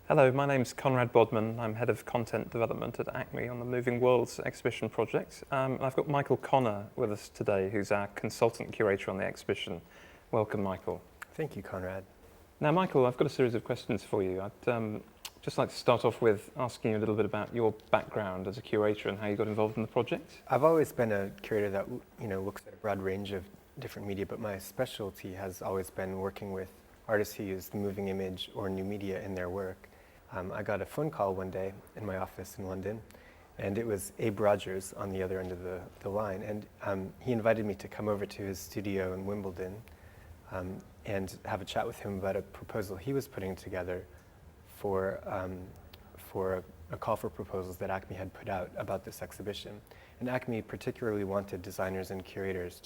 Hello, my name's Conrad Bodman. I'm Head of Content Development at ACMI on the Moving Worlds exhibition project. And I've got Michael Connor with us today, who's our consultant curator on the exhibition. Welcome, Michael. Thank you, Conrad. Now, Michael, I've got a series of questions for you. I'd just like to start off with asking you a little bit about your background as a curator and how you got involved in the project. I've always been a curator that looks at a broad range of different media, but my specialty has always been working with artists who use the moving image or new media in their work. I got a phone call one day in my office in London, and it was Abe Rogers on the other end of the line, and he invited me to come over to his studio in Wimbledon and have a chat with him about a proposal he was putting together for a call for proposals that ACMI had put out about this exhibition. And ACMI particularly wanted designers and curators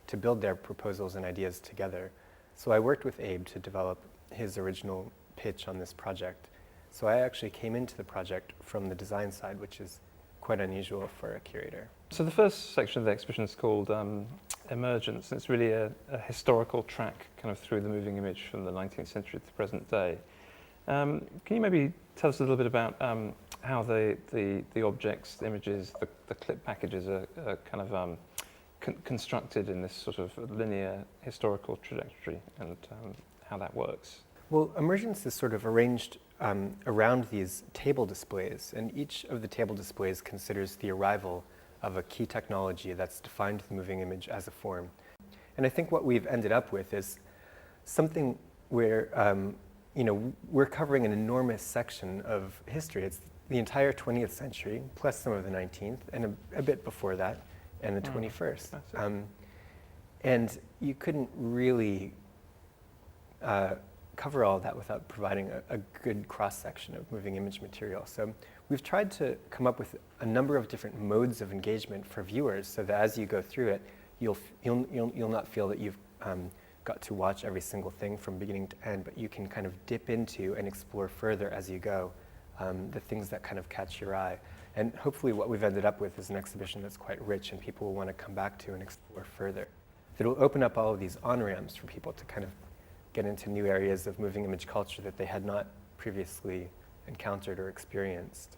to build their proposals and ideas together. So I worked with Abe to develop his original pitch on this project. So I actually came into the project from the design side, which is quite unusual for a curator. So the first section of the exhibition is called Emergence. It's really a historical track kind of through the moving image from the 19th century to the present day. Can you maybe tell us a little bit about how the objects, the images, the clip packages are kind of constructed in this sort of linear historical trajectory and how that works? Well, Emergence is sort of arranged around these table displays, and each of the table displays considers the arrival of a key technology that's defined the moving image as a form. And I think what we've ended up with is something where we're covering an enormous section of history. It's the entire 20th century, plus some of the 19th, and a bit before that, and the 21st. And you couldn't really cover all that without providing a good cross-section of moving image material. So we've tried to come up with a number of different modes of engagement for viewers so that as you go through it, you'll not feel that you've got to watch every single thing from beginning to end, but you can kind of dip into and explore further as you go, the things that kind of catch your eye. And hopefully what we've ended up with is an exhibition that's quite rich and people will want to come back to and explore further. It'll open up all of these on-ramps for people to kind of get into new areas of moving image culture that they had not previously encountered or experienced.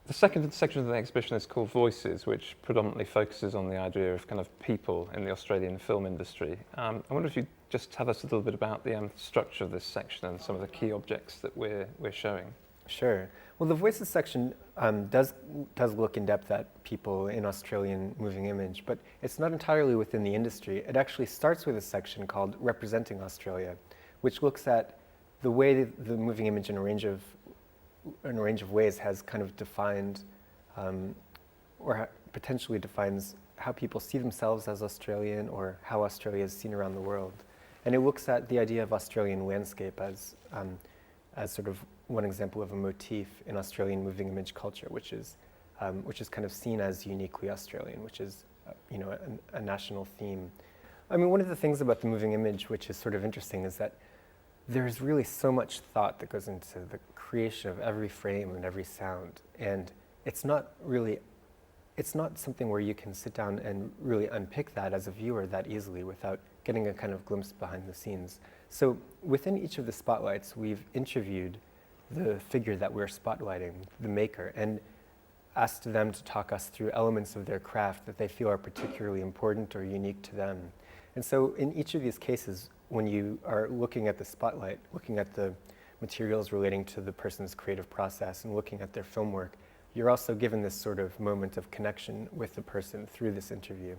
The second section of the exhibition is called Voices, which predominantly focuses on the idea of kind of people in the Australian film industry. I wonder if you'd just tell us a little bit about the structure of this section and some of the key objects that we're showing. Sure. Well, the Voices section does look in depth at people in Australian moving image, but it's not entirely within the industry. It actually starts with a section called Representing Australia, which looks at the way the moving image in a range of ways has kind of defined or potentially defines how people see themselves as Australian or how Australia is seen around the world. And it looks at the idea of Australian landscape as sort of one example of a motif in Australian moving image culture, which is kind of seen as uniquely Australian, which is a national theme. I mean, one of the things about the moving image which is sort of interesting is that there's really so much thought that goes into the creation of every frame and every sound, and it's not something where you can sit down and really unpick that as a viewer that easily without getting a kind of glimpse behind the scenes. So within each of the spotlights, we've interviewed the figure that we're spotlighting, the maker, and asked them to talk us through elements of their craft that they feel are particularly important or unique to them. And so in each of these cases, when you are looking at the spotlight, looking at the materials relating to the person's creative process and looking at their film work, you're also given this sort of moment of connection with the person through this interview,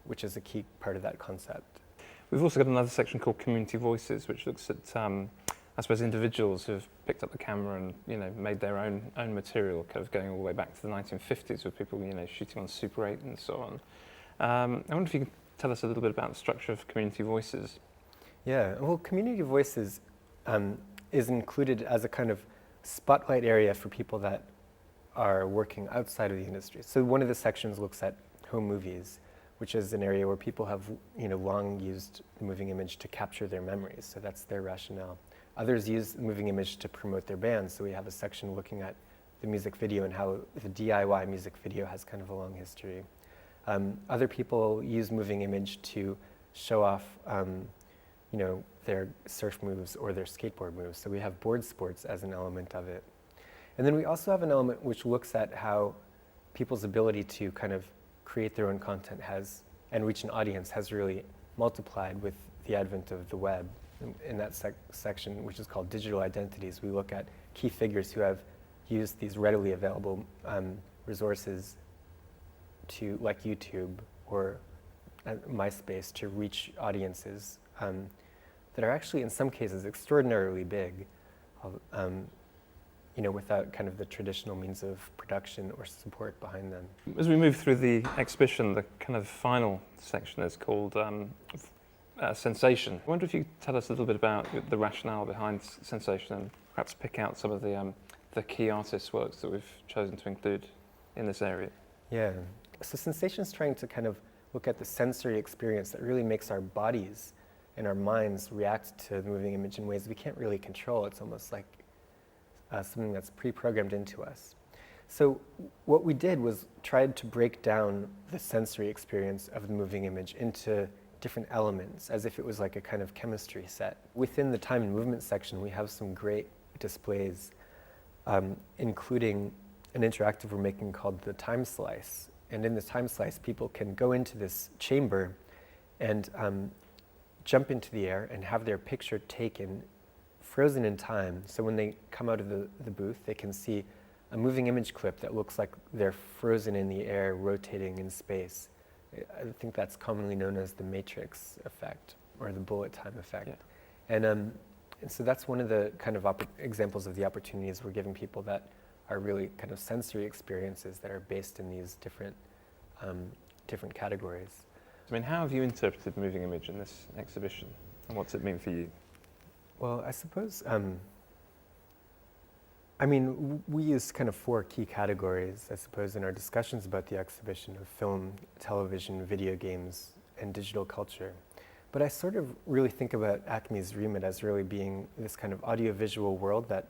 which is a key part of that concept. We've also got another section called Community Voices, which looks at, I suppose, individuals who've picked up the camera and made their own material, kind of going all the way back to the 1950s with people shooting on Super 8 and so on. I wonder if you could tell us a little bit about the structure of Community Voices. Yeah, well, Community Voices is included as a kind of spotlight area for people that are working outside of the industry. So one of the sections looks at home movies, which is an area where people have long used the moving image to capture their memories. So that's their rationale. Others use the moving image to promote their bands. So we have a section looking at the music video and how the DIY music video has kind of a long history. Other people use moving image to show off their surf moves or their skateboard moves. So we have board sports as an element of it. And then we also have an element which looks at how people's ability to kind of create their own content and reach an audience has really multiplied with the advent of the web. In that section, which is called digital identities, we look at key figures who have used these readily available resources like YouTube or MySpace to reach audiences that are actually in some cases extraordinarily big, without kind of the traditional means of production or support behind them. As we move through the exhibition, the kind of final section is called Sensation. I wonder if you could tell us a little bit about the rationale behind Sensation and perhaps pick out some of the key artists' works that we've chosen to include in this area. Yeah, so Sensation is trying to kind of look at the sensory experience that really makes our bodies and our minds react to the moving image in ways we can't really control. It's almost like something that's pre-programmed into us. So what we did was tried to break down the sensory experience of the moving image into different elements, as if it was like a kind of chemistry set. Within the time and movement section, we have some great displays, including an interactive we're making called the Time Slice. And in the Time Slice, people can go into this chamber and jump into the air and have their picture taken, frozen in time. So when they come out of the booth, they can see a moving image clip that looks like they're frozen in the air, rotating in space. I think that's commonly known as the matrix effect or the bullet time effect. Yeah. And so that's one of the kind of examples of the opportunities we're giving people that are really kind of sensory experiences that are based in these different categories. I mean, how have you interpreted moving image in this exhibition, and what's it mean for you? Well, I suppose, we use kind of 4 key categories, I suppose, in our discussions about the exhibition of film, television, video games, and digital culture. But I sort of really think about ACMI's remit as really being this kind of audiovisual world that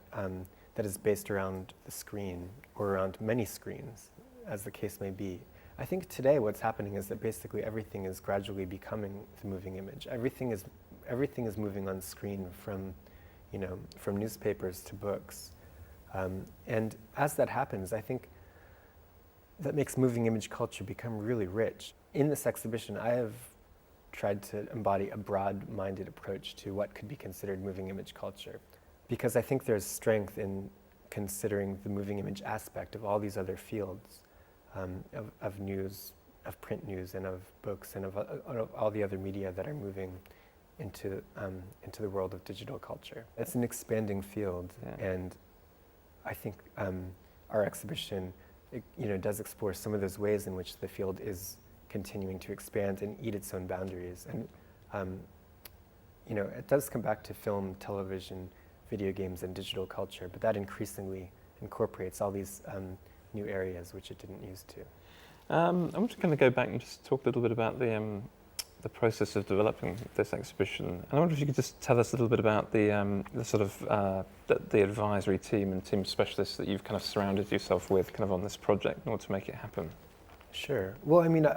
is based around the screen, or around many screens, as the case may be. I think today what's happening is that basically everything is gradually becoming the moving image. Everything is moving on screen, from newspapers to books. And as that happens, I think that makes moving image culture become really rich. In this exhibition, I have tried to embody a broad-minded approach to what could be considered moving image culture, because I think there's strength in considering the moving image aspect of all these other fields, of news, of print news, and of books, and of all the other media that are moving into the world of digital culture. It's an expanding field, yeah. And I think our exhibition, does explore some of those ways in which the field is continuing to expand and eat its own boundaries. And it does come back to film, television, video games, and digital culture, but that increasingly incorporates all these new areas which it didn't used to. I want to kind of go back and just talk a little bit about the process of developing this exhibition. And I wonder if you could just tell us a little bit about the sort of the advisory team and team specialists that you've kind of surrounded yourself with kind of on this project in order to make it happen. Sure. Well, I mean,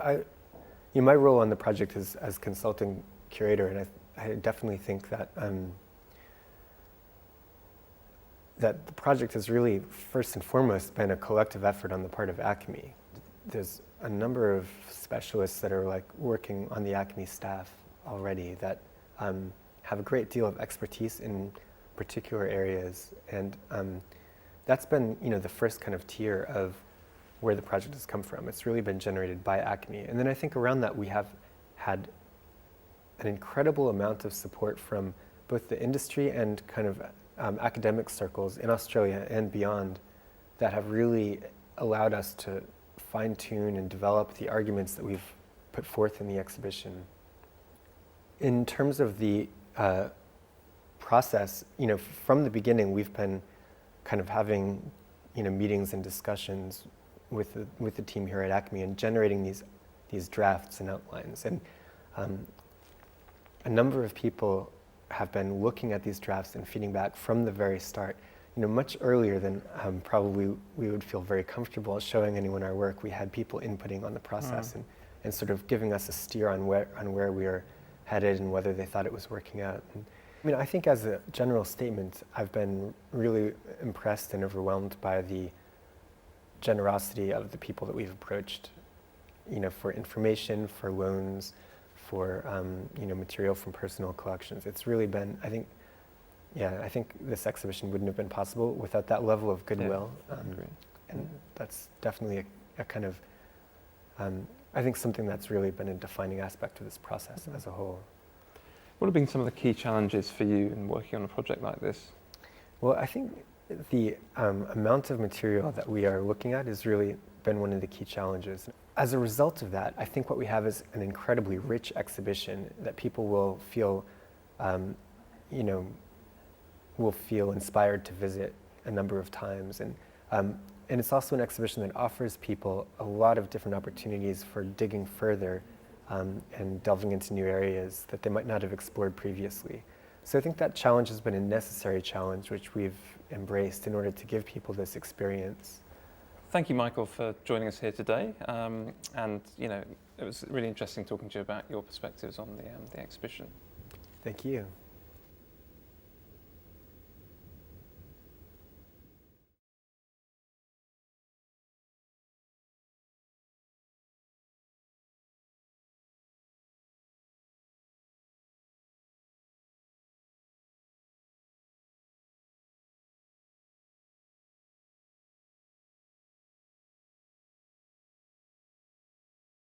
my role on the project is as consulting curator, and I definitely think that that the project has really, first and foremost, been a collective effort on the part of ACMI. There's a number of specialists that are working on the ACMI staff already that have a great deal of expertise in particular areas, and that's been the first kind of tier of where the project has come from. It's really been generated by ACMI, and then I think around that we have had an incredible amount of support from both the industry and kind of academic circles in Australia and beyond that have really allowed us to fine-tune and develop the arguments that we've put forth in the exhibition. In terms of the process, from the beginning we've been kind of having meetings and discussions with the team here at ACMI and generating these drafts and outlines. And a number of people have been looking at these drafts and feeding back from the very start. Much earlier than probably we would feel very comfortable showing anyone our work. We had people inputting on the process and sort of giving us a steer on where we are headed and whether they thought it was working out. And, I mean, I think as a general statement, I've been really impressed and overwhelmed by the generosity of the people that we've approached, for information, for loans, for material from personal collections. It's really been, I think this exhibition wouldn't have been possible without that level of goodwill. I agree. And that's definitely a kind of, I think something that's really been a defining aspect of this process as a whole. What have been some of the key challenges for you in working on a project like this? Well, I think the amount of material that we are looking at has really been one of the key challenges. As a result of that, I think what we have is an incredibly rich exhibition that people will feel, will feel inspired to visit a number of times. And it's also an exhibition that offers people a lot of different opportunities for digging further and delving into new areas that they might not have explored previously. So I think that challenge has been a necessary challenge which we've embraced in order to give people this experience. Thank you, Michael, for joining us here today. And it was really interesting talking to you about your perspectives on the exhibition. Thank you.